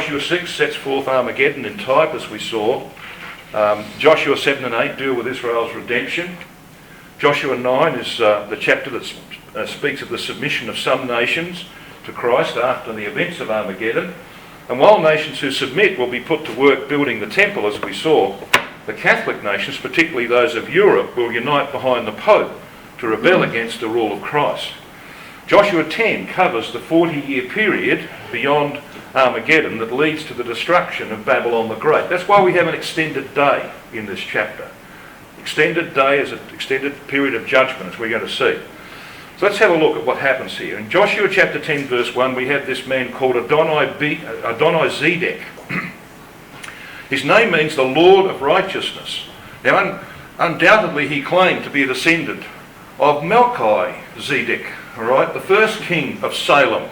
Joshua 6 sets forth Armageddon in type, as we saw. Joshua 7 and 8 deal with Israel's redemption. Joshua 9 is the chapter that speaks of the submission of some nations to Christ after the events of Armageddon. And while nations who submit will be put to work building the temple, as we saw, the Catholic nations, particularly those of Europe, will unite behind the Pope to rebel against the rule of Christ. Joshua 10 covers the 40-year period beyond Armageddon that leads to the destruction of Babylon the Great. That's why we have an extended day in this chapter. Extended day is an extended period of judgment, as we're going to see. So let's have a look at what happens here. In Joshua chapter 10 verse 1 we have this man called Adonai-Zedek. His name means the Lord of Righteousness. Now undoubtedly he claimed to be a descendant of Melchizedek, alright, the first king of Salem.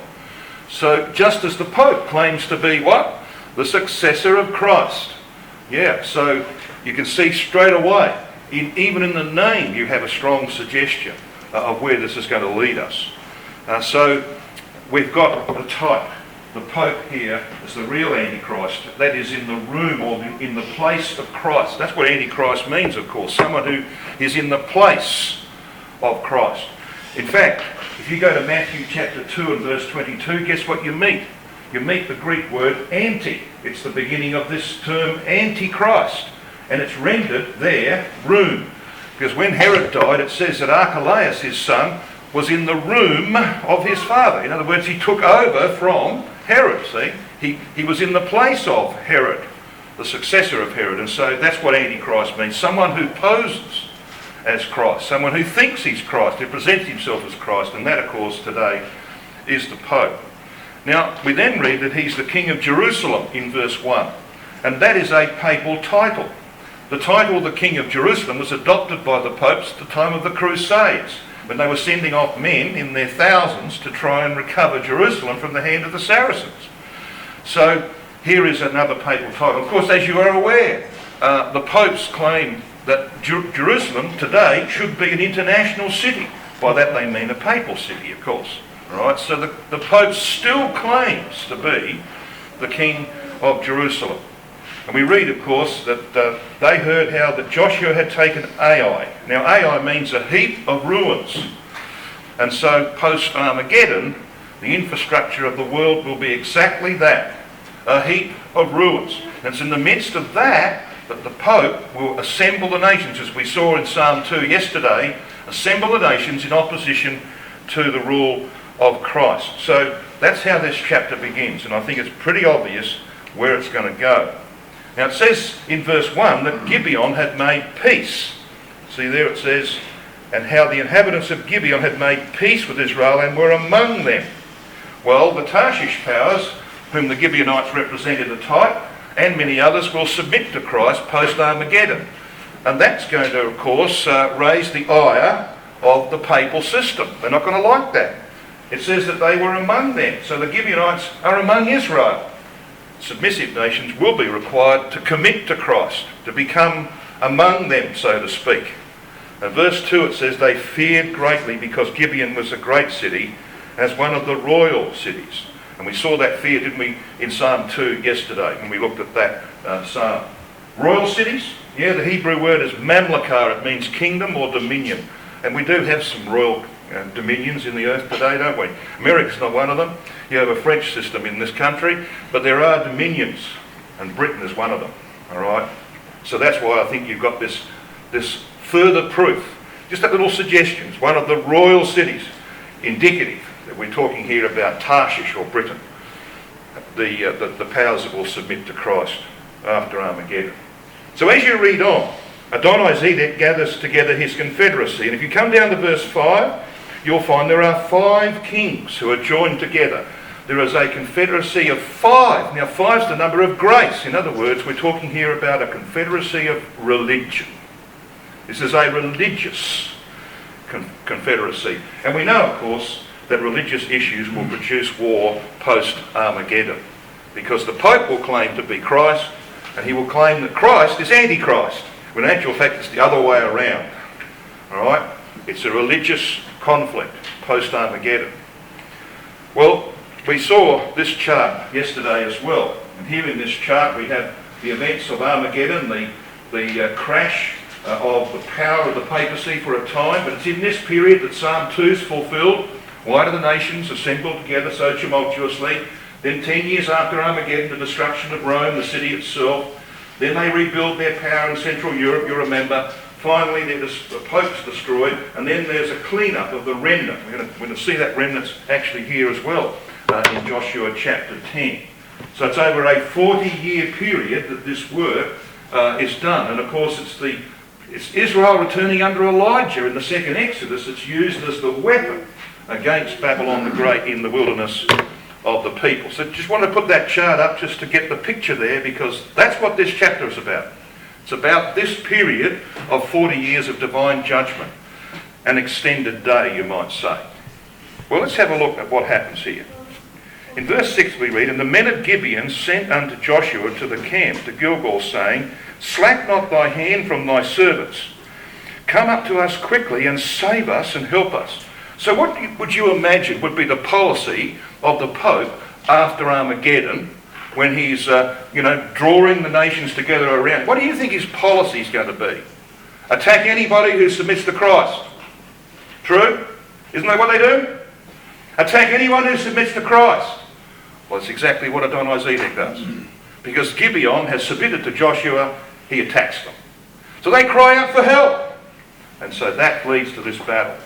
So just as the Pope claims to be what? The successor of Christ. Yeah, so you can see straight away, even in the name you have a strong suggestion of where this is going to lead us. So we've got the type. The Pope here is the real Antichrist. That is in the room or in the place of Christ. That's what Antichrist means, of course. Someone who is in the place of Christ. In fact, if you go to Matthew chapter 2 and verse 22, guess what you meet? You meet the Greek word anti. It's the beginning of this term Antichrist. And it's rendered there, room. Because when Herod died, it says that Archelaus, his son, was in the room of his father. In other words, he took over from Herod, see? He was in the place of Herod, the successor of Herod. And so that's what Antichrist means. Someone who poses as Christ. Someone who thinks he's Christ, who presents himself as Christ. And that, of course, today is the Pope. Now, we then read that he's the King of Jerusalem in verse 1. And that is a papal title. The title the King of Jerusalem was adopted by the popes at the time of the Crusades, when they were sending off men in their thousands to try and recover Jerusalem from the hand of the Saracens. So here is another papal title. Of course, as you are aware, the popes claim that Jerusalem today should be an international city. By that they mean a papal city, of course. Right? So the Pope still claims to be the King of Jerusalem. And we read, of course, that they heard how that Joshua had taken Ai. Now, Ai means a heap of ruins. And so, post-Armageddon, the infrastructure of the world will be exactly that, a heap of ruins. And it's in the midst of that that the Pope will assemble the nations, as we saw in Psalm 2 yesterday, assemble the nations in opposition to the rule of Christ. So that's how this chapter begins, and I think it's pretty obvious where it's going to go. Now it says in verse 1 that Gibeon had made peace. See there it says, and how the inhabitants of Gibeon had made peace with Israel and were among them. Well, the Tarshish powers, whom the Gibeonites represented a type, and many others will submit to Christ post-Armageddon. And that's going to, of course, raise the ire of the papal system. They're not going to like that. It says that they were among them. So the Gibeonites are among Israel. Submissive nations will be required to commit to Christ, to become among them, so to speak. And verse 2 it says, they feared greatly because Gibeon was a great city, as one of the royal cities. And we saw that fear, didn't we, in Psalm 2 yesterday, when we looked at that psalm. Royal cities? Yeah, the Hebrew word is mamlakah. It means kingdom or dominion. And we do have some royal dominions in the earth today, don't we? America's not one of them. You have a French system in this country, but there are dominions, and Britain is one of them. All right? So that's why I think you've got this further proof. Just that little suggestion. It's one of the royal cities, indicative that we're talking here about Tarshish or Britain, the powers that will submit to Christ after Armageddon. So as you read on, Adonai-Zedek gathers together his confederacy. And if you come down to verse 5, you'll find there are 5 kings who are joined together. There is a confederacy of 5. Now 5's the number of grace. In other words, we're talking here about a confederacy of religion. This is a religious confederacy. And we know, of course, that religious issues will produce war post-Armageddon. Because the Pope will claim to be Christ, and he will claim that Christ is Antichrist. When in actual fact it's the other way around. Alright? It's a religious conflict post-Armageddon. Well, we saw this chart yesterday as well. And here in this chart we have the events of Armageddon, the crash of the power of the papacy for a time, but it's in this period that Psalm 2 is fulfilled. Why do the nations assemble together so tumultuously? Then 10 years after Armageddon, the destruction of Rome, the city itself, then they rebuild their power in Central Europe, you remember. Finally, the Pope's destroyed, and then there's a clean-up of the remnant. We're going to see that remnant's actually here as well in Joshua chapter 10. So it's over a 40-year period that this work is done. And of course, it's Israel returning under Elijah in the second Exodus. It's used as the weapon against Babylon the Great in the wilderness of the people. So just want to put that chart up just to get the picture there, because that's what this chapter is about. It's about this period of 40 years of divine judgment. An extended day, you might say. Well, let's have a look at what happens here. In verse 6 we read, "And the men of Gibeon sent unto Joshua to the camp, to Gilgal, saying, Slack not thy hand from thy servants. Come up to us quickly and save us and help us." So what would you imagine would be the policy of the Pope after Armageddon, when he's, drawing the nations together around? What do you think his policy is going to be? Attack anybody who submits to Christ. True? Isn't that what they do? Attack anyone who submits to Christ. Well, it's exactly what Adonizedek does. Because Gibeon has submitted to Joshua, he attacks them. So they cry out for help. And so that leads to this battle.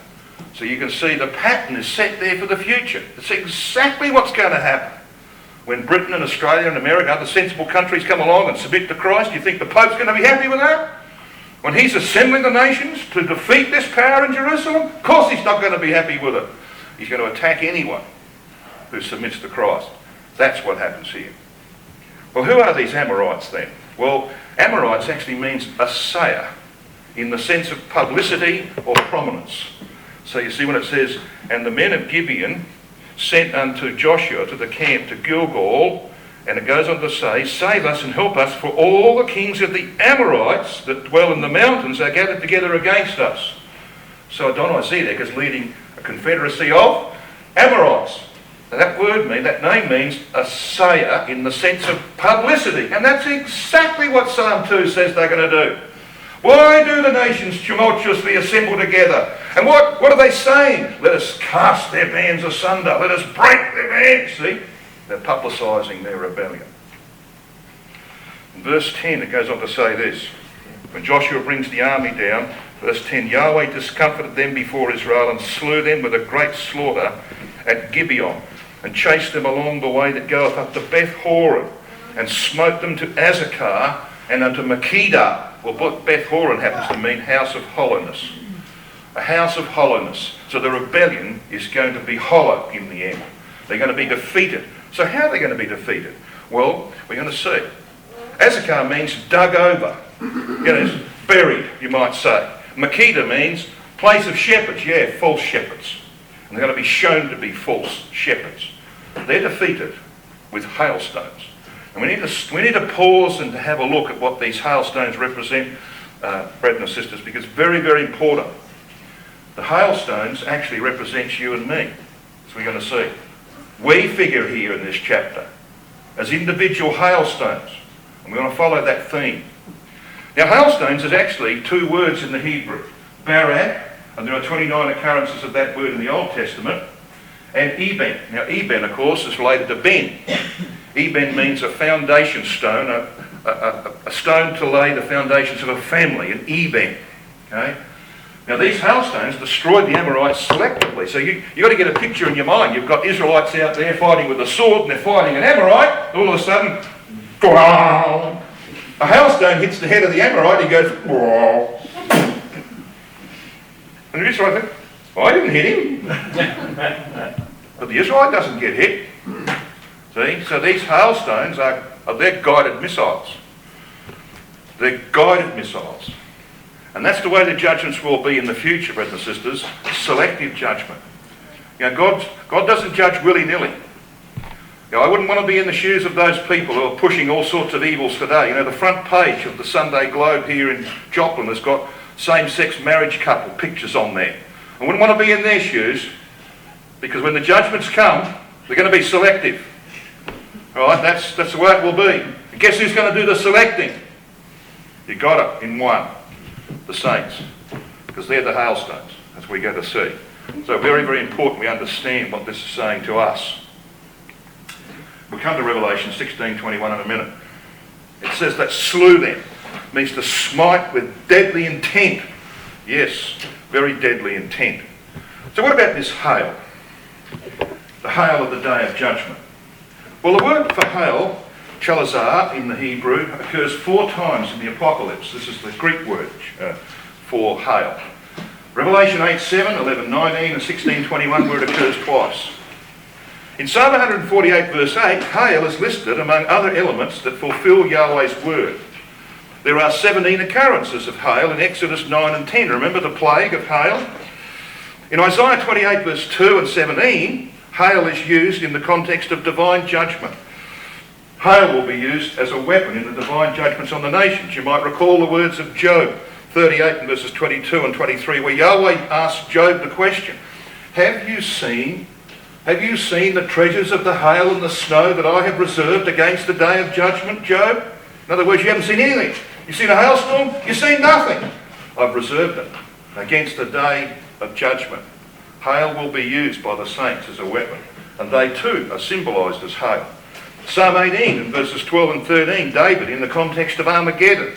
So you can see the pattern is set there for the future. It's exactly what's going to happen. When Britain and Australia and America, other sensible countries come along and submit to Christ, you think the Pope's going to be happy with that? When he's assembling the nations to defeat this power in Jerusalem? Of course he's not going to be happy with it. He's going to attack anyone who submits to Christ. That's what happens here. Well, who are these Amorites then? Well, Amorites actually means a sayer, in the sense of publicity or prominence. So you see when it says, "And the men of Gibeon sent unto Joshua to the camp to Gilgal," and it goes on to say, "Save us and help us, for all the kings of the Amorites that dwell in the mountains are gathered together against us." So Adonizedek is leading a confederacy of Amorites. Now that name means a sayer in the sense of publicity. And that's exactly what Psalm 2 says they're going to do. Why do the nations tumultuously assemble together? And what are they saying? Let us cast their bands asunder. Let us break their bands. See? They're publicising their rebellion. In verse 10 it goes on to say this. When Joshua brings the army down, verse 10, "Yahweh discomfited them before Israel and slew them with a great slaughter at Gibeon, and chased them along the way that goeth up to Beth Horon, and smote them to Azekah and unto Makkedah." Well, Beth Horon happens to mean house of hollowness. A house of hollowness. So the rebellion is going to be hollow in the end. They're going to be defeated. So how are they going to be defeated? Well, we're going to see. Azekah means dug over. Buried, you might say. Makkedah means place of shepherds. Yeah, false shepherds. And they're going to be shown to be false shepherds. They're defeated with hailstones. And we need to pause and to have a look at what these hailstones represent, brethren and sisters, because it's very, very important. The hailstones actually represents you and me, as we're going to see. We figure here in this chapter as individual hailstones, and we're going to follow that theme. Now, hailstones is actually two words in the Hebrew. Barak, and there are 29 occurrences of that word in the Old Testament, and Eben. Now, Eben, of course, is related to Ben. Eben means a foundation stone, a stone to lay the foundations of a family, an Eben. Okay? Now, these hailstones destroyed the Amorites selectively. So you've got to get a picture in your mind. You've got Israelites out there fighting with a sword, and they're fighting an Amorite. All of a sudden, a hailstone hits the head of the Amorite, and he goes, and the Israelite thinks, well, I didn't hit him. But the Israelite doesn't get hit. See? So these hailstones they're guided missiles. They're guided missiles. And that's the way the judgments will be in the future, brothers and sisters. Selective judgment. God doesn't judge willy-nilly. I wouldn't want to be in the shoes of those people who are pushing all sorts of evils today. The front page of the Sunday Globe here in Joplin has got same-sex marriage couple pictures on there. I wouldn't want to be in their shoes, because when the judgments come, they're going to be selective. Right? That's the way it will be. And guess who's going to do the selecting? You got it in one. The saints. Because they're the hailstones, as we go to see. So very, very important we understand what this is saying to us. We'll come to Revelation 16:21 in a minute. It says that slew them. Means to smite with deadly intent. Yes, very deadly intent. So what about this hail? The hail of the day of judgment. Well, the word for hail, chalazar in the Hebrew, occurs 4 times in the Apocalypse. This is the Greek word for hail. Revelation 8:7, 11:19 and 16:21 where it occurs twice. In Psalm 148 verse 8, hail is listed among other elements that fulfill Yahweh's word. There are 17 occurrences of hail in Exodus 9 and 10. Remember the plague of hail? In Isaiah 28 verse 2 and 17, hail is used in the context of divine judgment. Hail will be used as a weapon in the divine judgments on the nations. You might recall the words of Job 38 and verses 22 and 23 where Yahweh asked Job the question, Have you seen the treasures of the hail and the snow that I have reserved against the day of judgment, Job? In other words, you haven't seen anything. You've seen a hailstorm, you've seen nothing. I've reserved it against the day of judgment. Hail will be used by the saints as a weapon, and they too are symbolised as hail. Psalm 18 in verses 12 and 13, David, in the context of Armageddon,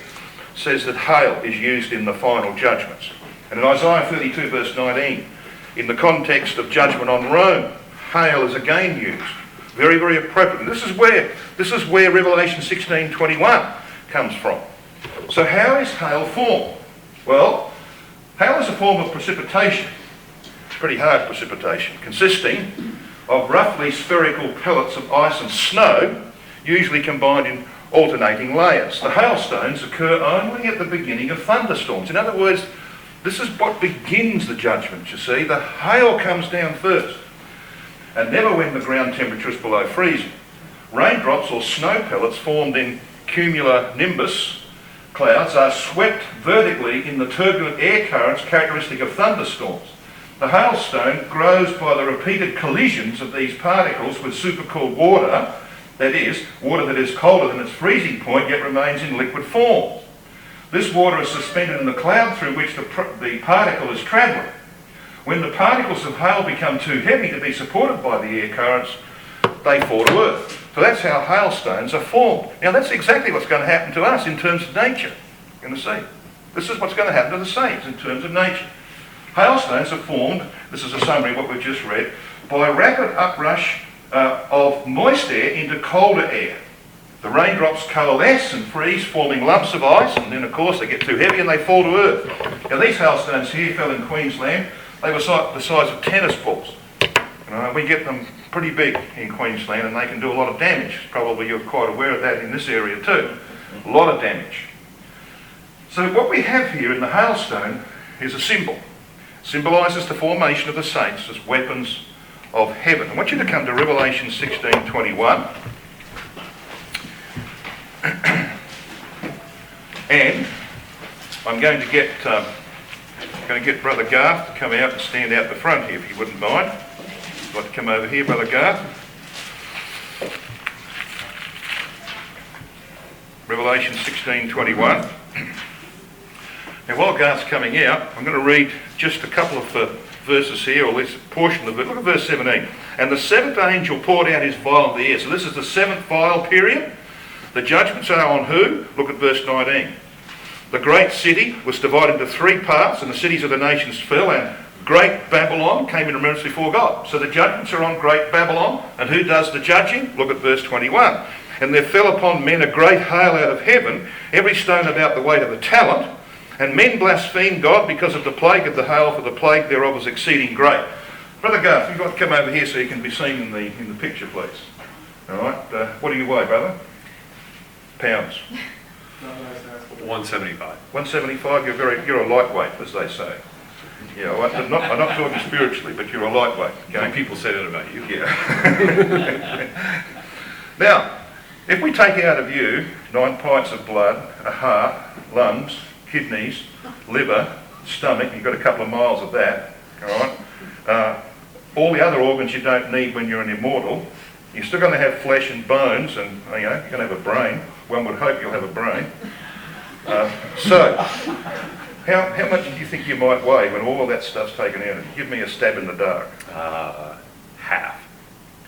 says that hail is used in the final judgments. And in Isaiah 32 verse 19, in the context of judgment on Rome, hail is again used. Very, very appropriate. This is where Revelation 16:21 comes from. So how is hail formed? Well, hail is a form of precipitation. Pretty hard precipitation, consisting of roughly spherical pellets of ice and snow, usually combined in alternating layers. The hailstones occur only at the beginning of thunderstorms. In other words, this is what begins the judgment, you see. The hail comes down first, and never when the ground temperature is below freezing. Raindrops or snow pellets formed in cumulonimbus clouds are swept vertically in the turbulent air currents characteristic of thunderstorms. The hailstone grows by the repeated collisions of these particles with supercooled water, that is, water that is colder than its freezing point yet remains in liquid form. This water is suspended in the cloud through which the particle is travelling. When the particles of hail become too heavy to be supported by the air currents, they fall to earth. So that's how hailstones are formed. Now that's exactly what's going to happen to us in terms of nature. You're going to see. This is what's going to happen to the saints in terms of nature. Hailstones are formed, this is a summary of what we've just read, by a rapid uprush of moist air into colder air. The raindrops coalesce and freeze, forming lumps of ice, and then of course they get too heavy and they fall to earth. Now these hailstones here fell in Queensland. They were the size of tennis balls. We get them pretty big in Queensland and they can do a lot of damage. Probably you're quite aware of that in this area too. A lot of damage. So what we have here in the hailstone is a symbol. Symbolises the formation of the saints as weapons of heaven. I want you to come to Revelation 16:21. And I'm going to get Brother Garth to come out and stand out the front here, if you wouldn't mind. I'd like to come over here, Brother Garth. Revelation 16:21. Now, while Garth's coming out, I'm going to read just a couple of verses here, or at least a portion of it. Look at verse 17. And the seventh angel poured out his vial of the air. So this is the seventh vial period. The judgments are on who? Look at verse 19. The great city was divided into 3 parts, and the cities of the nations fell, and great Babylon came in remembrance before God. So the judgments are on great Babylon, and who does the judging? Look at verse 21. And there fell upon men a great hail out of heaven, every stone about the weight of a talent, and men blasphemed God because of the plague of the hail, for the plague thereof was exceeding great. Brother Garth, you've got to come over here so you can be seen in the picture, please. All right. What do you weigh, brother? Pounds. 175. 175. You're a lightweight, as they say. Yeah, I'm not talking spiritually, but you're a lightweight. Okay? People say that about you. Yeah. Now, if we take out of you 9 pints of blood, a heart, lungs, kidneys, liver, stomach, you've got a couple of miles of that, all right? All the other organs you don't need when you're an immortal, You're still going to have flesh and bones, and you're going to have a brain. One would hope you'll have a brain. So, how much do you think you might weigh when all of that stuff's taken out? Give me a stab in the dark. Half.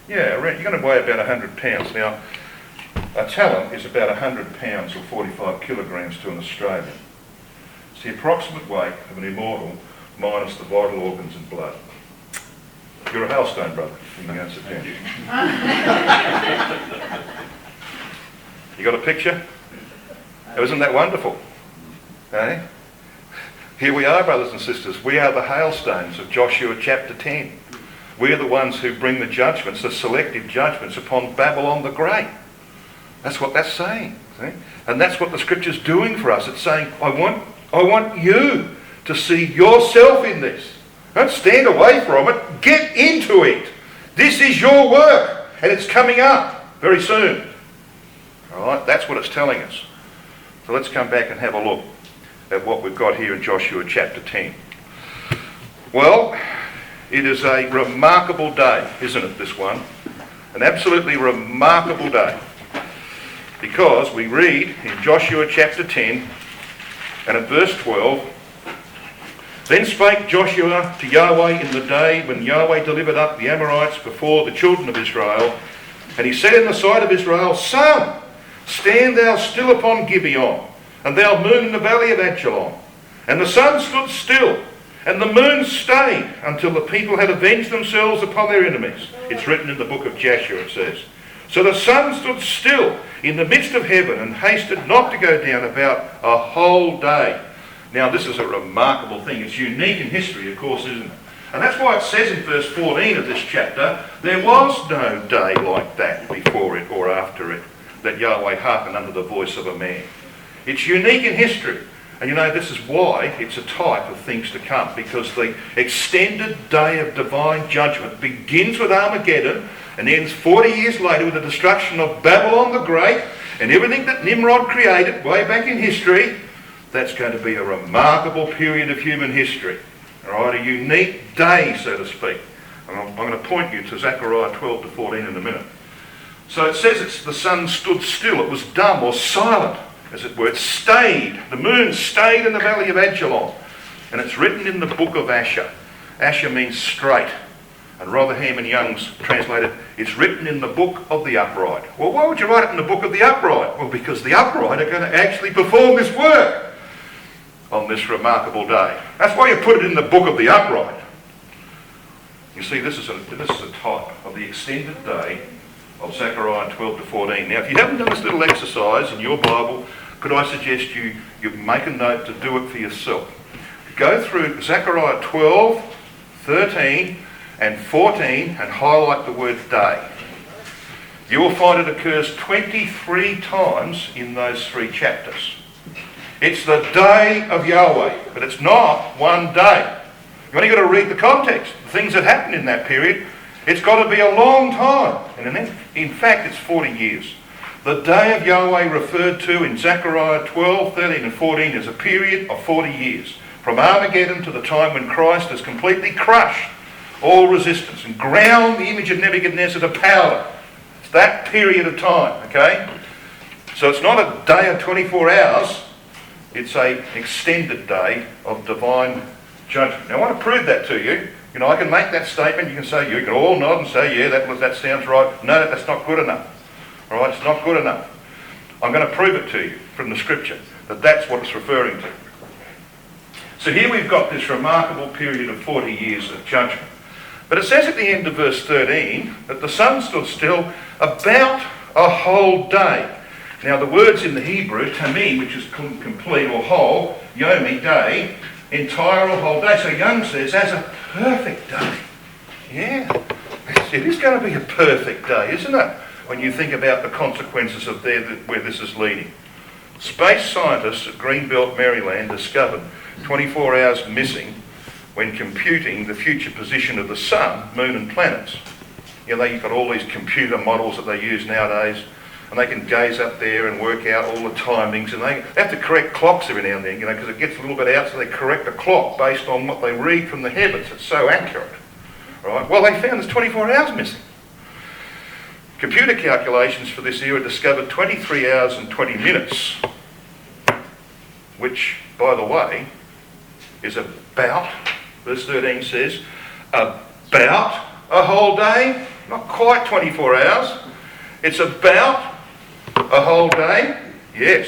Yeah, you're going to weigh about 100 pounds. Now, a talent is about 100 pounds or 45 kilograms to an Australian. It's the approximate weight of an immortal minus the vital organs and blood. You're a hailstone, brother. You can go and sit down. You got a picture? Isn't that wonderful? Eh? Here we are, brothers and sisters. We are the hailstones of Joshua chapter 10. We are the ones who bring the judgments, the selective judgments upon Babylon the Great. That's what that's saying. See? And that's what the scripture's doing for us. It's saying, I want you to see yourself in this. Don't stand away from it. Get into it. This is your work, and it's coming up very soon. All right, that's what it's telling us. So let's come back and have a look at what we've got here in Joshua chapter 10. Well, it is a remarkable day, isn't it, this one? An absolutely remarkable day. Because we read in Joshua chapter 10 and at verse 12, Then spake Joshua to Yahweh in the day when Yahweh delivered up the Amorites before the children of Israel. And he said in the sight of Israel, Sun, stand thou still upon Gibeon, and thou moon in the valley of Ajalon. And the sun stood still, and the moon stayed, until the people had avenged themselves upon their enemies. It's written in the book of Joshua, it says. So the sun stood still in the midst of heaven, and hasted not to go down about a whole day. Now this is a remarkable thing. It's unique in history, of course, isn't it? And that's why it says in verse 14 of this chapter, there was no day like that before it or after it, that Yahweh hearkened unto the voice of a man. It's unique in history. And you know, this is why it's a type of things to come, because the extended day of divine judgment begins with Armageddon and ends 40 years later with the destruction of Babylon the Great and everything that Nimrod created way back in history. That's going to be a remarkable period of human history. All right, a unique day, so to speak. And I'm going to point you to Zechariah 12 to 14 in a minute. So it says the sun stood still. It was dumb or silent, as it were. It stayed. The moon stayed in the valley of Ajalon. And it's written in the book of Asher. Asher means straight. And Rotherham and Young's translated, it's written in the book of the upright. Well, why would you write it in the book of the upright? Well, because the upright are going to actually perform this work on this remarkable day. That's why you put it in the book of the upright. You see, this is a type of the extended day of Zechariah 12 to 14. Now, if you haven't done this little exercise in your Bible, could I suggest you make a note to do it for yourself. Go through Zechariah 12, 13 and 14 and highlight the word day. You will find it occurs 23 times in those 3 chapters. It's the day of Yahweh, but it's not one day. You've only got to read the context, the things that happened in that period. It's got to be a long time. And in fact, it's 40 years. The day of Yahweh referred to in Zechariah 12, 13 and 14 is a period of 40 years. From Armageddon to the time when Christ has completely crushed all resistance and ground the image of Nebuchadnezzar to powder. It's that period of time, okay? So it's not a day of 24 hours. It's an extended day of divine judgment. Now, I want to prove that to you. You know, I can make that statement. You can say, you can all nod and say, yeah, that sounds right. No, that's not good enough. All right, it's not good enough. I'm going to prove it to you from the scripture that that's what it's referring to. So here we've got this remarkable period of 40 years of judgment. But it says at the end of verse 13 that the sun stood still about a whole day. Now the words in the Hebrew, tamim, which is complete or whole, yomi, day, entire or whole day. So Young says, as a perfect day. Yeah, it is going to be a perfect day, isn't it? When you think about the consequences of where this is leading. Space scientists at Greenbelt, Maryland discovered 24 hours missing when computing the future position of the sun, moon and planets. You know, you've got all these computer models that they use nowadays, and they can gaze up there and work out all the timings, and they have to correct clocks every now and then, you know, because it gets a little bit out, so they correct the clock based on what they read from the heavens. It's so accurate. Right? Well, they found there's 24 hours missing. Computer calculations for this era discovered 23 hours and 20 minutes, which, by the way, is about, verse 13 says, about a whole day, not quite 24 hours. It's about a whole day, yes.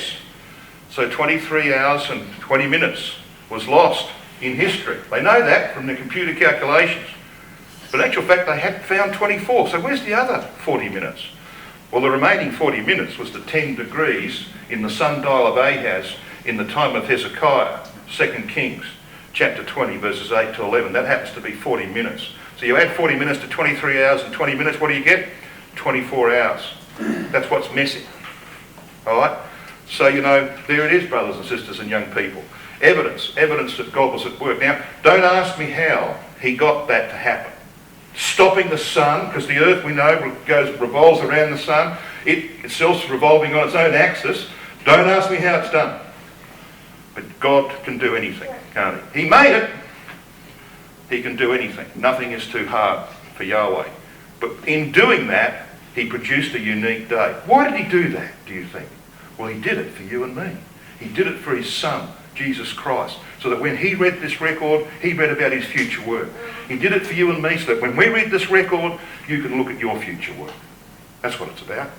So 23 hours and 20 minutes was lost in history. They know that from the computer calculations. But in actual fact, they had found 24. So where's the other 40 minutes? Well, the remaining 40 minutes was the 10 degrees in the sundial of Ahaz in the time of Hezekiah, 2 Kings, chapter 20, verses 8 to 11. That happens to be 40 minutes. So you add 40 minutes to 23 hours and 20 minutes, what do you get? 24 hours. That's what's missing. All right? So, you know, there it is, brothers and sisters and young people. Evidence that God was at work. Now, don't ask me how he got that to happen. Stopping the sun, because the earth, we know, revolves around the sun. It itself's revolving on its own axis. Don't ask me how it's done. But God can do anything, can't he? He made it. He can do anything. Nothing is too hard for Yahweh. But in doing that, he produced a unique day. Why did he do that, do you think? Well, he did it for you and me. He did it for his son, Jesus Christ, so that when he read this record, he read about his future work. He did it for you and me so that when we read this record, you can look at your future work. That's what it's about.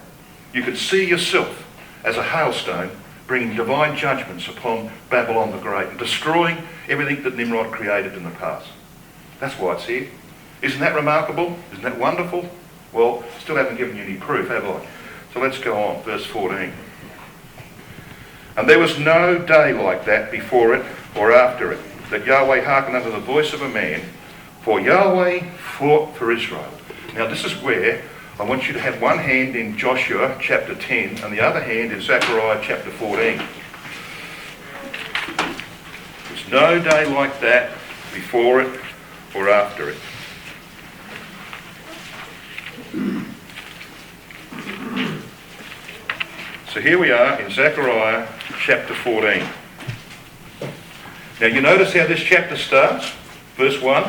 You can see yourself as a hailstone bringing divine judgments upon Babylon the Great and destroying everything that Nimrod created in the past. That's why it's here. Isn't that remarkable? Isn't that wonderful? Well, still haven't given you any proof, have I? So let's go on, verse 14. And there was no day like that before it or after it, that Yahweh hearkened unto the voice of a man, for Yahweh fought for Israel. Now this is where I want you to have one hand in Joshua chapter 10 and the other hand in Zechariah chapter 14. There's no day like that before it or after it. So here we are in Zechariah chapter 14. Now you notice how this chapter starts? Verse 1.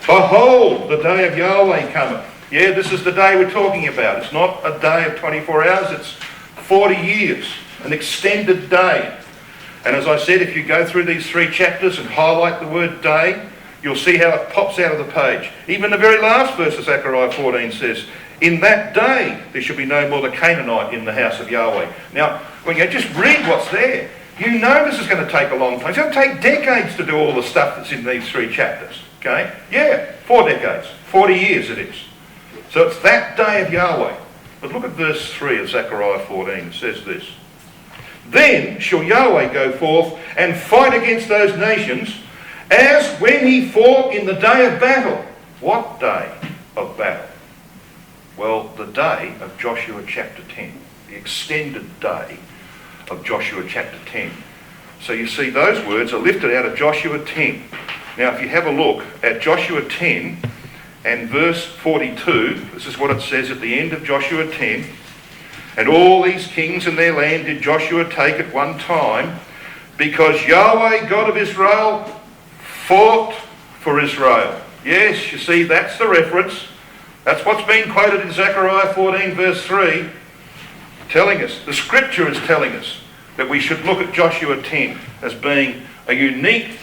Behold, the day of Yahweh cometh. Yeah, this is the day we're talking about. It's not a day of 24 hours, it's 40 years, an extended day. And as I said, if you go through these 3 chapters and highlight the word day, you'll see how it pops out of the page. Even the very last verse of Zechariah 14 says, in that day there shall be no more the Canaanite in the house of Yahweh. Now, when you just read what's there, you know this is going to take a long time. It's going to take decades to do all the stuff that's in these 3 chapters. Okay? Yeah, 4 decades. 40 years it is. So it's that day of Yahweh. But look at verse 3 of Zechariah 14. It says this. Then shall Yahweh go forth and fight against those nations as when he fought in the day of battle. What day of battle? Well, the day of Joshua chapter 10. The extended day of Joshua chapter 10. So you see those words are lifted out of Joshua 10. Now if you have a look at Joshua 10 and verse 42, this is what it says at the end of Joshua 10. And all these kings in their land did Joshua take at one time, because Yahweh God of Israel fought for Israel. Yes, you see, that's the reference. That's what's being quoted in Zechariah 14 verse 3, telling us, the scripture is telling us, that we should look at Joshua 10 as being a unique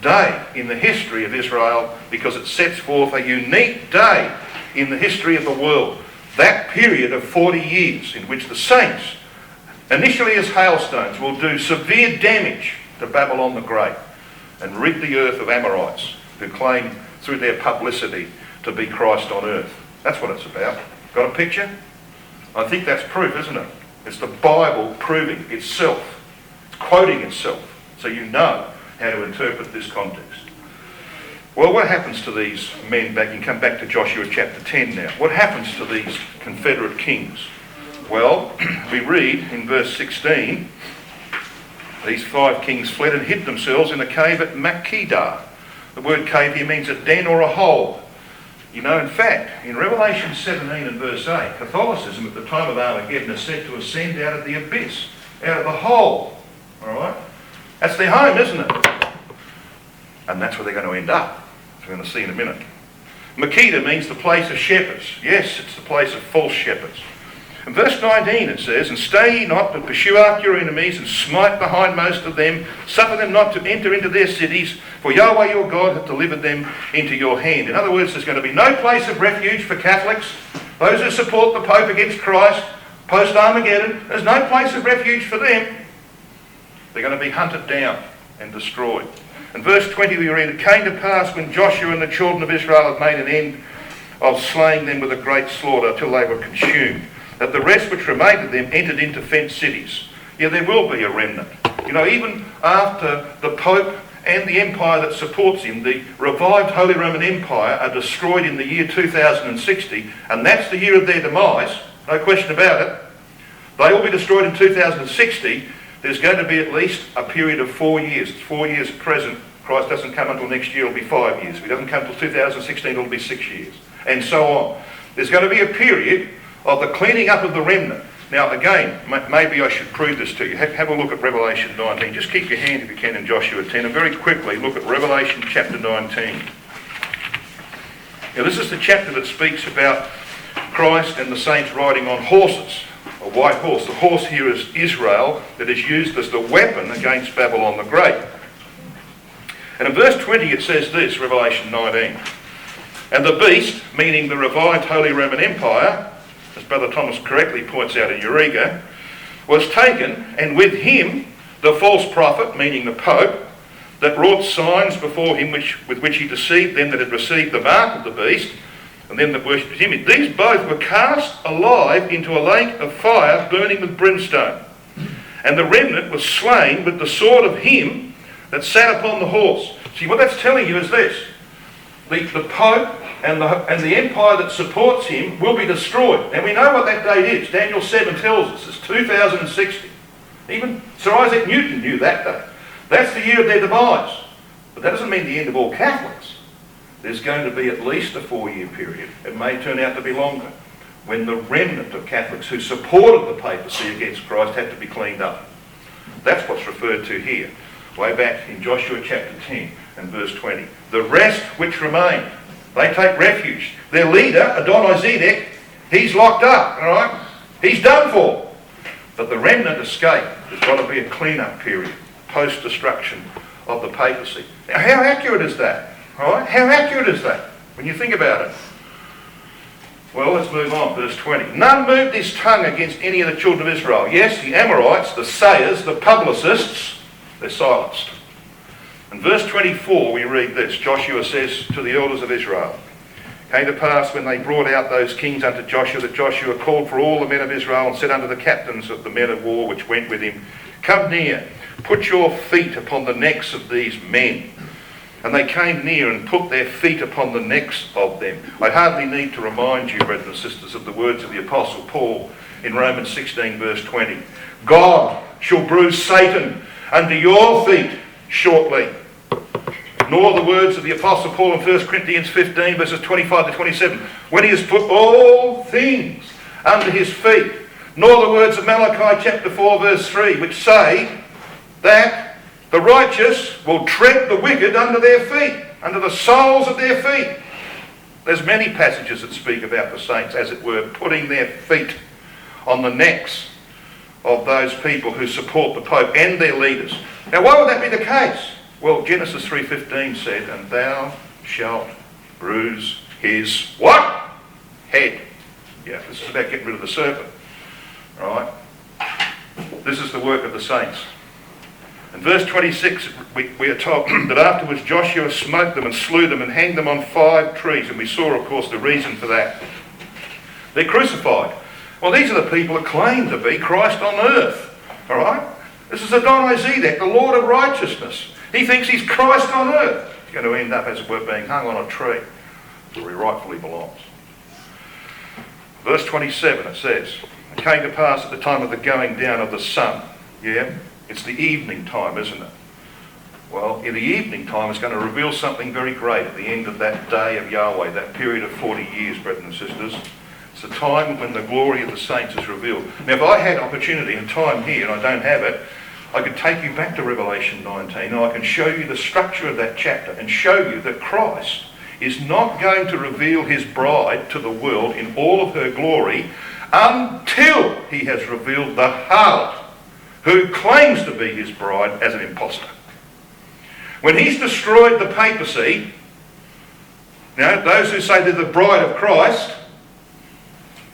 day in the history of Israel, because it sets forth a unique day in the history of the world. That period of 40 years in which the saints, initially as hailstones, will do severe damage to Babylon the Great and rid the earth of Amorites who claim through their publicity to be Christ on earth. That's what it's about. Got a picture? I think that's proof, isn't it? It's the Bible proving itself. It's quoting itself, so you know how to interpret this context. Well, what happens to these men back? You can come back to Joshua chapter 10 now. What happens to these Confederate kings? Well, we read in verse 16, these 5 kings fled and hid themselves in a cave at Makkedah. The word cave here means a den or a hole. You know, in fact, in Revelation 17 and verse 8, Catholicism at the time of Armageddon is said to ascend out of the abyss, out of the hole. All right? That's their home, isn't it? And that's where they're going to end up. As we're going to see in a minute. Makkedah means the place of shepherds. Yes, it's the place of false shepherds. In verse 19 it says, "And stay ye not, but pursue after your enemies, and smite the hindmost of them. Suffer them not to enter into their cities, for Yahweh your God hath delivered them into your hand." In other words, there's going to be no place of refuge for Catholics, those who support the Pope against Christ, post-Armageddon. There's no place of refuge for them. They're going to be hunted down and destroyed. In verse 20 we read, "It came to pass when Joshua and the children of Israel had made an end of slaying them with a great slaughter till they were consumed, that the rest which remained of them entered into fenced cities." Yeah, there will be a remnant. You know, even after the Pope and the empire that supports him, the revived Holy Roman Empire, are destroyed in the year 2060, and that's the year of their demise, no question about it. They will be destroyed in 2060. There's going to be at least a period of 4 years. 4 years at present. Christ doesn't come until next year, it'll be 5 years. If he doesn't come until 2016, it'll be 6 years. And so on. There's going to be a period of the cleaning up of the remnant. Now again, maybe I should prove this to you. Have a look at Revelation 19. Just keep your hand if you can in Joshua 10, and very quickly look at Revelation chapter 19. Now this is the chapter that speaks about Christ and the saints riding on horses, a white horse. The horse here is Israel, that is used as the weapon against Babylon the Great. And in verse 20 it says this, Revelation 19. "And the beast," meaning the revived Holy Roman Empire, as Brother Thomas correctly points out in Eureka, "was taken, and with him the false prophet," meaning the Pope, "that wrought signs before him with which he deceived them that had received the mark of the beast, and them that worshipped him. These both were cast alive into a lake of fire burning with brimstone. And the remnant was slain with the sword of him that sat upon the horse." See, what that's telling you is this. The Pope and the empire that supports him will be destroyed. And we know what that date is. Daniel 7 tells us it's 2060. Even Sir Isaac Newton knew that date. That's the year of their demise. But that doesn't mean the end of all Catholics. There's going to be at least a 4-year period. It may turn out to be longer, when the remnant of Catholics who supported the papacy against Christ had to be cleaned up. That's what's referred to here, way back in Joshua chapter 10 and verse 20. "The rest which remain," they take refuge. Their leader, Adonizedek, he's locked up, all right? He's done for. But the remnant escape. There's got to be a clean-up period, post-destruction of the papacy. Now, how accurate is that? All right? How accurate is that when you think about it? Well, let's move on. Verse 20. "None moved his tongue against any of the children of Israel." Yes, the Amorites, the sayers, the publicists, they're silenced. In verse 24 we read this. Joshua says to the elders of Israel, "Came to pass when they brought out those kings unto Joshua, that Joshua called for all the men of Israel, and said unto the captains of the men of war which went with him, Come near, put your feet upon the necks of these men. And they came near and put their feet upon the necks of them." I hardly need to remind you, brothers and sisters, of the words of the Apostle Paul in Romans 16 verse 20. "God shall bruise Satan under your feet shortly." Nor the words of the Apostle Paul in 1 Corinthians 15 verses 25 to 27. "When he has put all things under his feet." Nor the words of Malachi chapter 4 verse 3, which say that the righteous will tread the wicked under their feet, under the soles of their feet. There's many passages that speak about the saints, as it were, putting their feet on the necks of those people who support the Pope and their leaders. Now, why would that be the case? Well, Genesis 3:15 said, "And thou shalt bruise his" what? "Head." Yeah, this is about getting rid of the serpent. Right? This is the work of the saints. In verse 26, we are told that afterwards Joshua smote them and slew them and hanged them on 5 trees. And we saw, of course, the reason for that. They're crucified. Well, these are the people that claim to be Christ on earth. All right? This is Adonizedek, the Lord of righteousness. He thinks he's Christ on earth. He's going to end up, as it were, being hung on a tree where he rightfully belongs. Verse 27, it says, "It came to pass at the time of the going down of the sun." Yeah? It's the evening time, isn't it? Well, in the evening time is going to reveal something very great at the end of that day of Yahweh, that period of 40 years, brothers and sisters. It's the time when the glory of the saints is revealed. Now, if I had opportunity and time here, and I don't have it, I could take you back to Revelation 19, and I can show you the structure of that chapter and show you that Christ is not going to reveal his bride to the world in all of her glory until he has revealed the harlot who claims to be his bride as an impostor. When he's destroyed the papacy, those who say they're the bride of Christ,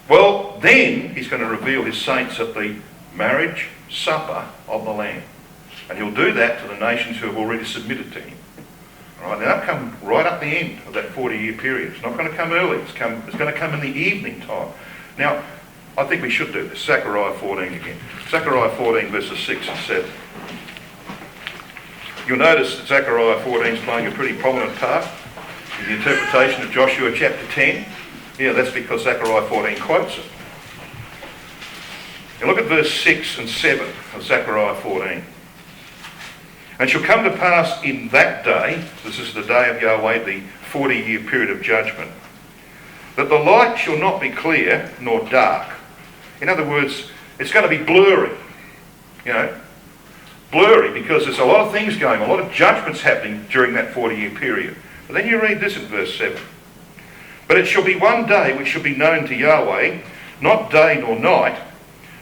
well, then he's going to reveal his saints at the marriage supper of the Lamb. And he'll do that to the nations who have already submitted to him. All right, now that'll come right up the end of that 40-year period. It's not going to come early. It's going to come in the evening time. Now, I think we should do this. Zechariah 14 again. Zechariah 14 verses 6 and 7. You'll notice that Zechariah 14 is playing a pretty prominent part in the interpretation of Joshua chapter 10. Yeah, that's because Zechariah 14 quotes it. Now look at verse 6 and 7 of Zechariah 14. And shall come to pass in that day, this is the day of Yahweh, the 40-year period of judgment, that the light shall not be clear nor dark. In other words, it's going to be blurry. Blurry, because there's a lot of things going on, a lot of judgments happening during that 40-year period. But then you read this in verse 7. But it shall be one day which shall be known to Yahweh, not day nor night,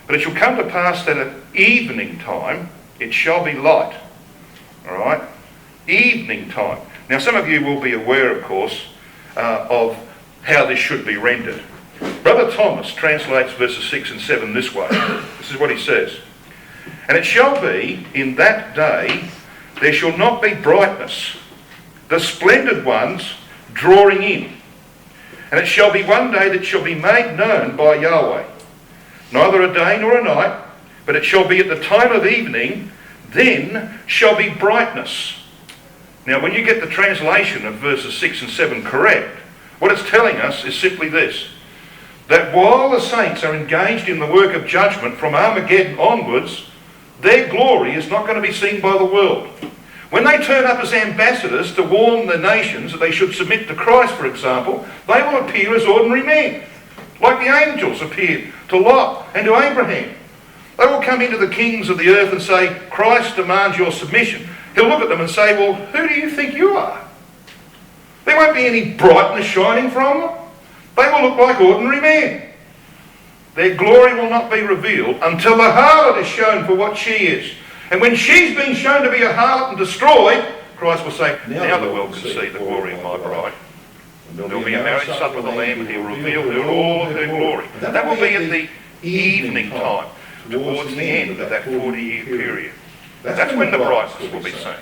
but it shall come to pass that at evening time it shall be light. All right? Evening time. Now some of you will be aware, of course, of how this should be rendered. Brother Thomas translates verses 6 and 7 this way. This is what he says. And it shall be in that day there shall not be brightness, the splendid ones drawing in. And it shall be one day that shall be made known by Yahweh, neither a day nor a night, but it shall be at the time of evening, then shall be brightness. Now when you get the translation of verses 6 and 7 correct, what it's telling us is simply this, that while the saints are engaged in the work of judgment from Armageddon onwards, their glory is not going to be seen by the world. When they turn up as ambassadors to warn the nations that they should submit to Christ, for example, they will appear as ordinary men, like the angels appeared to Lot and to Abraham. They will come into the kings of the earth and say, Christ demands your submission. He'll look at them and say, well, who do you think you are? There won't be any brightness shining from them. They will look like ordinary men. Their glory will not be revealed until the harlot is shown for what she is. And when she's been shown to be a harlot and destroyed, Christ will say, now the world can see the glory of my bride. There will be a marriage supper of the Lamb, and he will reveal her all of her glory. That will be at the evening time, towards the end of that 40-year period. That's when the brightness will be seen.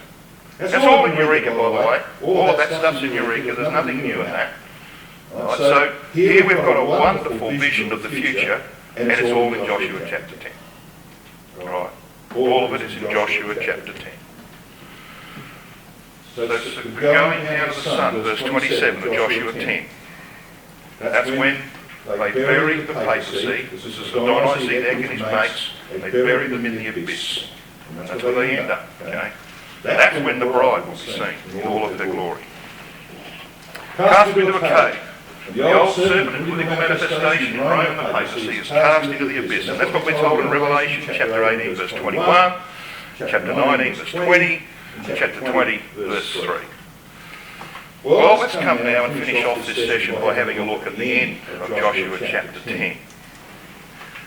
That's all in Eureka, by the way. All of that stuff's in Eureka. There's nothing new in that. Right, so here we've got a wonderful vision of the future, and it's all in Joshua chapter 10. Right. All of it is in Joshua chapter 10. So we're going out of the sun, verse 27 of Joshua 10. That's when they buried the papacy. This is Adonai-Zedek and his mates. They buried them in the abyss. And that's where they end up. Okay? That's when the bride will be seen in all of her glory. Cast into a cave. The old serpent and political manifestation in Rome and the papacy is cast into the abyss. And that's what we're told in Revelation chapter 18 verse 21, chapter 19 verse 20, and chapter 20 verse 3. Well, let's come now and finish off this session by having a look at the end of Joshua chapter 10.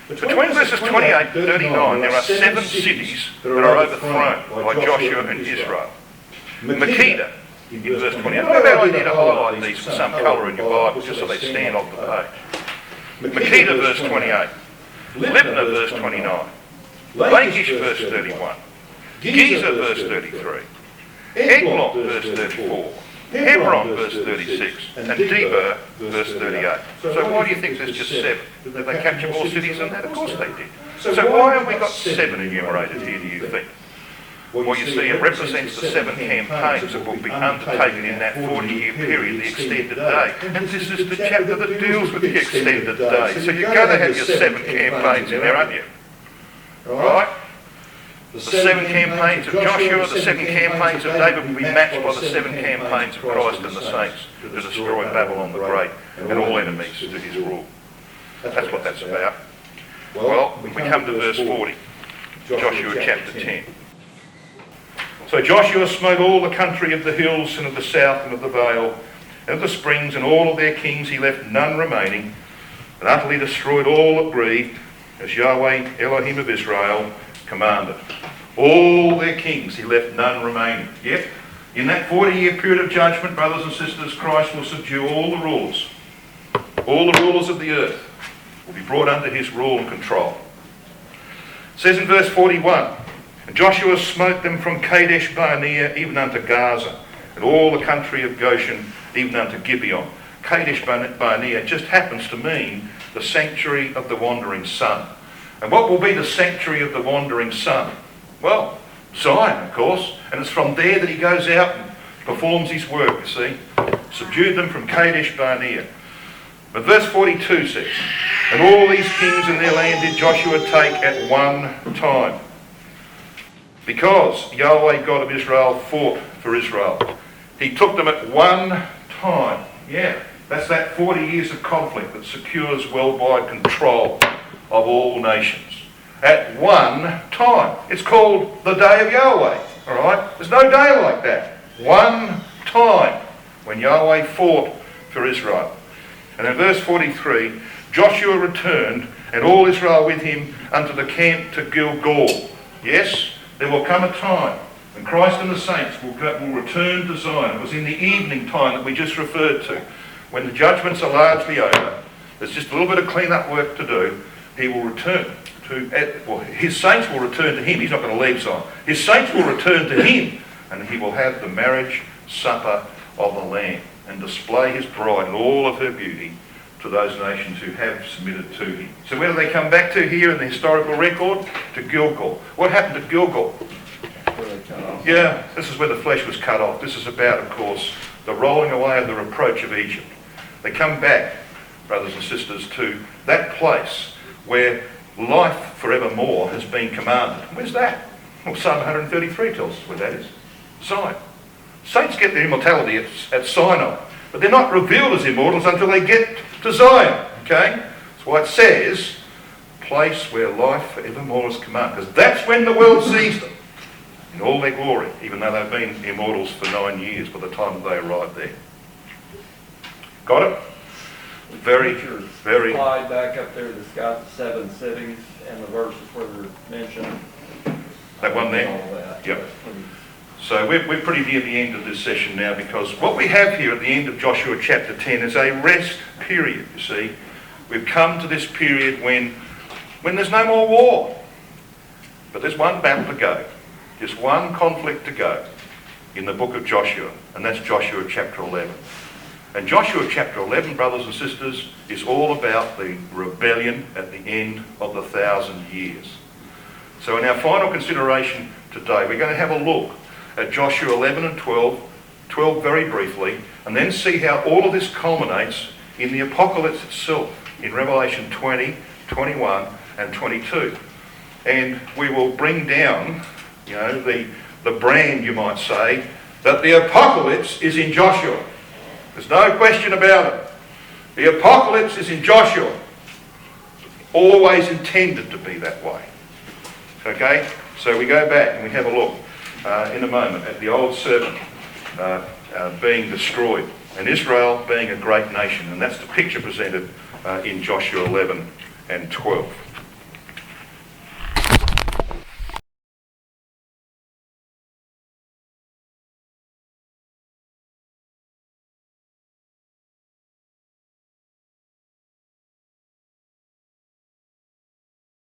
Between verses 28 and 39 there are 7 cities that are overthrown by Joshua and Israel. Makkedah in verse 28. I don't know about I need to highlight these for some colour in your Bible just so they stand off the page. Makkedah verse 28. Libnah verse 29. Lachish verse 31. Gezer verse 33. Eglon verse 34. Hebron verse 36. And Debir verse 38. So why do you think there's just 7? Did they capture more cities than that? Of course they did. So why have we got 7 enumerated here, do you think? Well, you see, it represents the 7 campaigns that will be undertaken in that 40-year period, the extended day. And this is the chapter that deals with the extended day. So you're going to have your 7 campaigns in there, aren't you? Right? The 7 campaigns of Joshua, the 7 campaigns of David will be matched by the 7 campaigns of Christ and the saints to destroy Babylon the Great and all enemies to his rule. That's what that's about. Well, we come to verse 40, Joshua chapter 10. So Joshua smote all the country of the hills and of the south and of the vale and of the springs, and all of their kings he left none remaining. and utterly destroyed all that breathed, as Yahweh, Elohim of Israel, commanded. All their kings he left none remaining. Yet, in that 40-year period of judgment, brothers and sisters, Christ will subdue all the rulers. All the rulers of the earth will be brought under his rule and control. It says in verse 41, and Joshua smote them from Kadesh Barnea even unto Gaza, and all the country of Goshen even unto Gibeon. Kadesh Barnea just happens to mean the sanctuary of the wandering son. And what will be the sanctuary of the wandering son? Well, Zion, of course, and it's from there that he goes out and performs his work, you see. Subdued them from Kadesh Barnea. But verse 42 says, and all these kings in their land did Joshua take at one time, because Yahweh God of Israel fought for Israel. He took them at one time. Yeah, that's that 40 years of conflict that secures worldwide control of all nations. At one time. It's called the day of Yahweh. All right? There's no day like that. One time when Yahweh fought for Israel. And in verse 43, Joshua returned and all Israel with him unto the camp to Gilgal. Yes, there will come a time when Christ and the saints will return to Zion. It was in the evening time that we just referred to. When the judgments are largely over, there's just a little bit of clean-up work to do. He will return to, his saints will return to him. He's not going to leave Zion. His saints will return to him, and he will have the marriage supper of the Lamb and display his bride in all of her beauty to those nations who have submitted to him. So where do they come back to here in the historical record? To Gilgal. What happened at Gilgal? Yeah, this is where the flesh was cut off. This is about, of course, the rolling away of the reproach of Egypt. They come back, brothers and sisters, to that place where life forevermore has been commanded. Where's that? Well, Psalm 133 tells us where that is. Zion. Saints get their immortality at Sinai, but they're not revealed as immortals until they get to Zion. Okay? That's why it says, place where life forevermore is commanded, because that's when the world sees them in all their glory, even though they've been immortals for 9 years by the time that they arrive there. Got it? Very. Slide back up there that's got the 7 cities and the verses where they're mentioned. That one there? All that. Yep. So we're pretty near the end of this session now, because what we have here at the end of Joshua chapter 10 is a rest period, you see. We've come to this period when there's no more war. But there's one battle to go. Just one conflict to go in the book of Joshua, and that's Joshua chapter 11. And Joshua chapter 11, brothers and sisters, is all about the rebellion at the end of the 1,000 years. So in our final consideration today, we're going to have a look at Joshua 11 and 12 very briefly, and then see how all of this culminates in the apocalypse itself, in Revelation 20, 21 and 22. And we will bring down, the brand, you might say, that the apocalypse is in Joshua. There's no question about it. The apocalypse is in Joshua. Always intended to be that way. Okay? So we go back and we have a look in a moment at the old serpent being destroyed and Israel being a great nation. And that's the picture presented in Joshua 11 and 12.